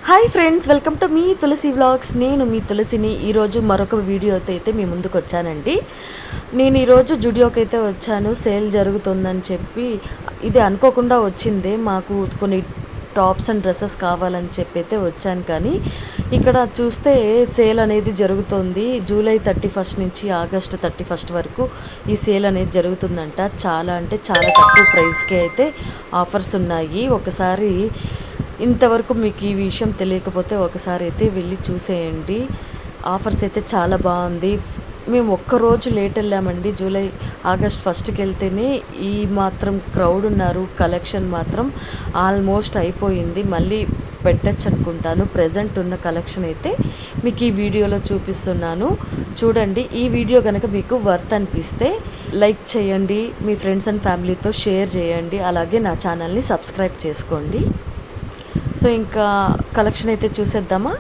Hi friends, welcome to మీ Tulasi vlogs. నేను మీ తులసిని. ఈరోజు మరొక వీడియోతో అయితే మీ ముందుకు వచ్చానండి. నేను ఈరోజు జుడియోకి అయితే వచ్చాను. సేల్ జరుగుతుందని చెప్పి ఇది అనుకోకుండా వచ్చింది. మాకు కొన్ని టాప్స్ అండ్ డ్రెస్సెస్ కావాలని చెప్పి అయితే వచ్చాను. కానీ ఇక్కడ చూస్తే సేల్ అనేది జరుగుతుంది. జూలై 31 నుంచి ఆగస్టు 31 వరకు ఈ సేల్ అనేది జరుగుతుందంట. చాలా అంటే చాలా తక్కువ ప్రైస్కి అయితే ఆఫర్స్ ఉన్నాయి. ఒకసారి ఇంతవరకు మీకు ఈ విషయం తెలియకపోతే ఒకసారి అయితే వెళ్ళి చూసేయండి. ఆఫర్స్ అయితే చాలా బాగుంది. మేము ఒక్కరోజు లేట్ వెళ్ళామండి. ఆగస్ట్ 1కి వెళ్తేనే ఈ మాత్రం క్రౌడ్ ఉన్నారు. కలెక్షన్ మాత్రం ఆల్మోస్ట్ అయిపోయింది. మళ్ళీ పెట్టచ్చు అనుకుంటాను. ప్రజెంట్ ఉన్న కలెక్షన్ అయితే మీకు ఈ వీడియోలో చూపిస్తున్నాను. చూడండి. ఈ వీడియో కనుక మీకు వర్త్ అనిపిస్తే లైక్ చేయండి, మీ ఫ్రెండ్స్ అండ్ ఫ్యామిలీతో షేర్ చేయండి. అలాగే నా ఛానల్ని సబ్స్క్రైబ్ చేసుకోండి. సో ఇంకా కలెక్షన్ అయితే చూసేద్దామా.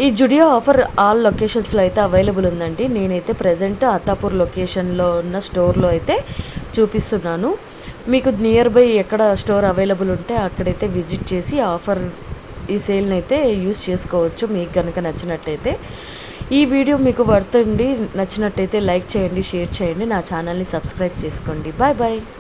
ఈ జుడియో ఆఫర్ ఆల్ లొకేషన్స్లో అయితే అవైలబుల్ ఉందండి. నేనైతే ప్రజెంట్ అత్తాపూర్ లొకేషన్లో ఉన్న స్టోర్లో అయితే చూపిస్తున్నాను. మీకు నియర్ బై ఎక్కడ స్టోర్ అవైలబుల్ ఉంటే అక్కడైతే విజిట్ చేసి ఆఫర్ ఈ సేల్ని అయితే యూస్ చేసుకోవచ్చు మీకు కనుక నచ్చినట్టయితే. ఈ వీడియో మీకు వర్త్ అండి, నచ్చినట్టయితే లైక్ చేయండి, షేర్ చేయండి, నా ఛానల్ని సబ్స్క్రైబ్ చేసుకోండి. Bye bye.